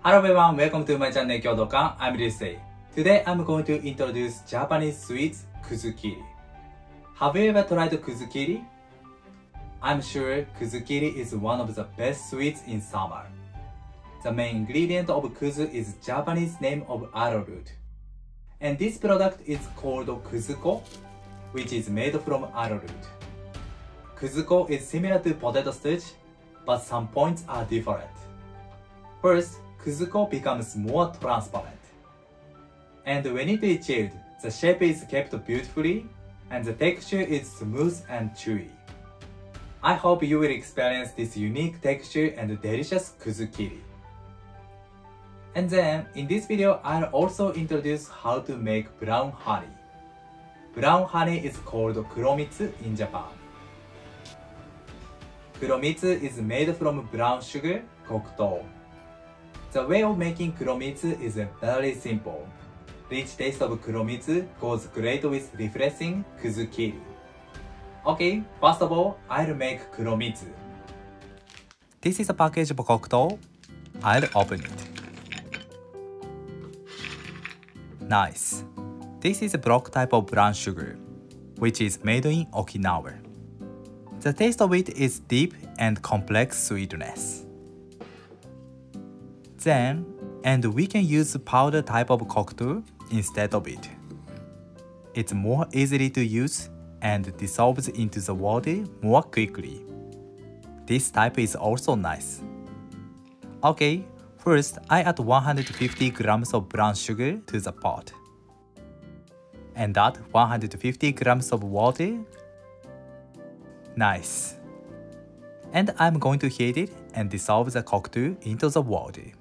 Hello everyone, welcome to my channel Kyodokan. I'm Ryusei. Today I'm going to introduce Japanese sweets Kudzu kiri. Have you ever tried Kudzu kiri? I'm sure Kudzu kiri is one of the best sweets in summer. The main ingredient of Kudzu is Japanese name of arrowroot. And this product is called Kudzuko, which is made from arrowroot. Kudzuko is similar to potato starch, but some points are different. First, Kudzuko becomes more transparent. And when it is chilled, the shape is kept beautifully and the texture is smooth and chewy. I hope you will experience this unique texture and delicious Kudzu kiri. And then, in this video, I'll also introduce how to make brown honey. Brown honey is called kuromitsu in Japan. Kuromitsu is made from brown sugar, kokuto. The way of making kuromitsu is very simple. Rich taste of kuromitsu goes great with refreshing Kudzu kiri. Okay, first of all, I'll make kuromitsu. This is a package of kokuto. I'll open it. Nice. This is a block type of brown sugar, which is made in Okinawa. The taste of it is deep and complex sweetness. Then, we can use powder type of kokuto instead of it. It's more easily to use and dissolves into the water more quickly. This type is also nice. Okay, first I add 150 grams of brown sugar to the pot. And add 150 grams of water. Nice. And I'm going to heat it and dissolve the kokuto into the water.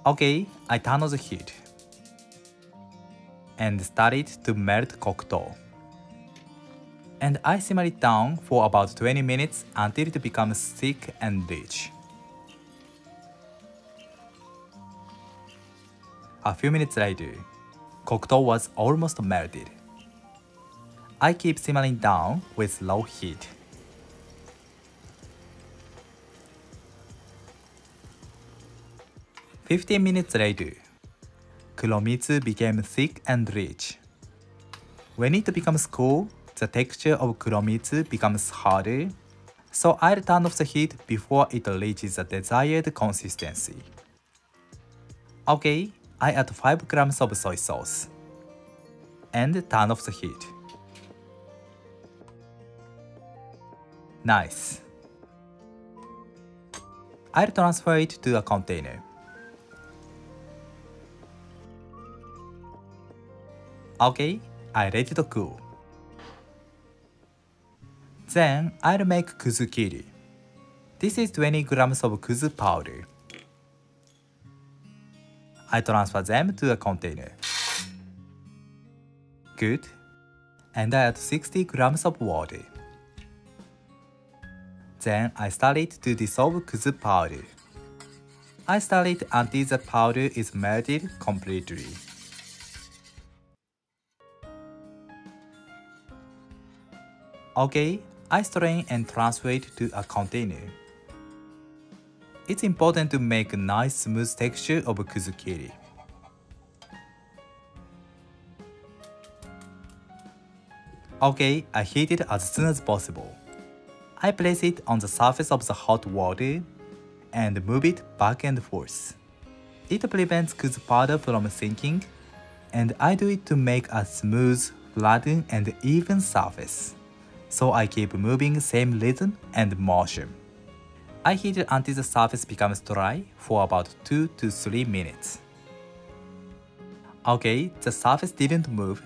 Okay, I turn on the heat and started to melt kokuto. And I simmer it down for about 20 minutes until it becomes thick and rich. A few minutes later, kokuto was almost melted. I keep simmering down with low heat. "15 minutes later, kuromitsu became thick and rich. When it becomes cool, the texture of kuromitsu becomes harder, so I'll turn off the heat before it reaches the desired consistency. Okay, I add 5 grams of soy sauce and turn off the heat. Nice. I'll transfer it to a container. Okay, I let it cool. Then I'll make Kudzu kiri. This is 20 grams of Kudzu powder. I transfer them to a container. Good. And I add 60 grams of water. Then I start it to dissolve Kudzu powder. I stir it until the powder is melted completely. Okay, I strain and transfer it to a container. It's important to make a nice smooth texture of Kudzu kiri. Okay, I heat it as soon as possible. I place it on the surface of the hot water and move it back and forth. It prevents Kudzu powder from sinking, and I do it to make a smooth, flattened and even surface. So I keep moving same rhythm and motion. I heat it until the surface becomes dry for about 2 to 3 minutes. Okay, the surface didn't move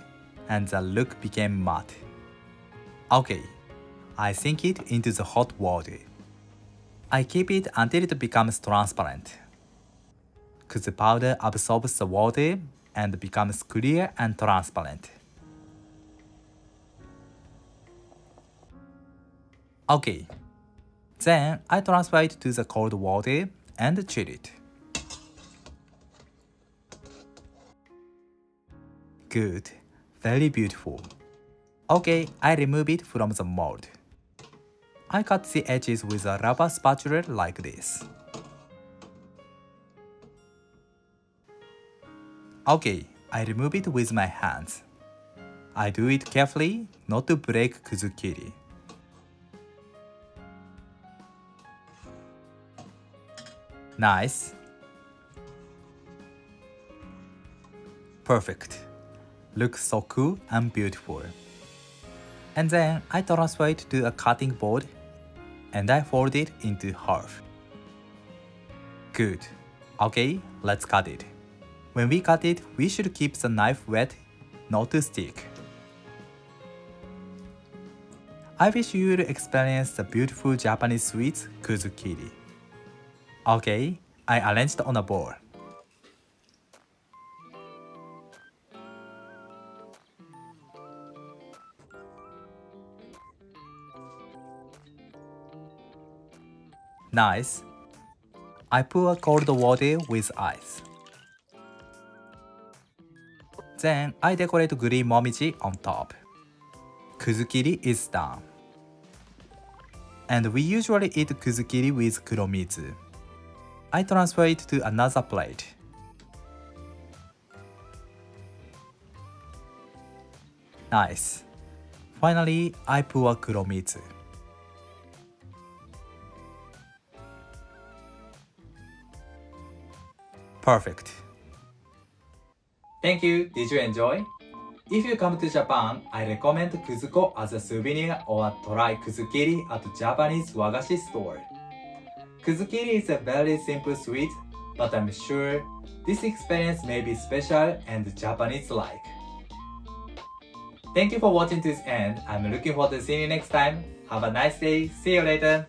and the look became matte. Okay, I sink it into the hot water. I keep it until it becomes transparent. Kudzu powder absorbs the water and becomes clear and transparent. Okay, then I transfer it to the cold water and chill it. Good, very beautiful. Okay, I remove it from the mold. I cut the edges with a rubber spatula like this. Okay, I remove it with my hands. I do it carefully not to break kuzukiri. Nice. Perfect. Looks so cool and beautiful. And then I transfer it to a cutting board and I fold it into half. Good. Okay, let's cut it. When we cut it, we should keep the knife wet, not to stick. I wish you would experience the beautiful Japanese sweets, kuzukiri. Okay, I arranged on a bowl. Nice. I pour cold water with ice. Then I decorate green momiji on top. Kuzukiri is done. And we usually eat kuzukiri with kuromitsu. I transfer it to another plate. Nice. Finally, I pour kuromitsu. Perfect. Thank you. Did you enjoy? If you come to Japan, I recommend Kudzuko as a souvenir or try kuzukiri at Japanese wagashi store. Kuzukiri is a very simple sweet, but I'm sure this experience may be special and Japanese-like. Thank you for watching to this end. I'm looking forward to seeing you next time. Have a nice day. See you later.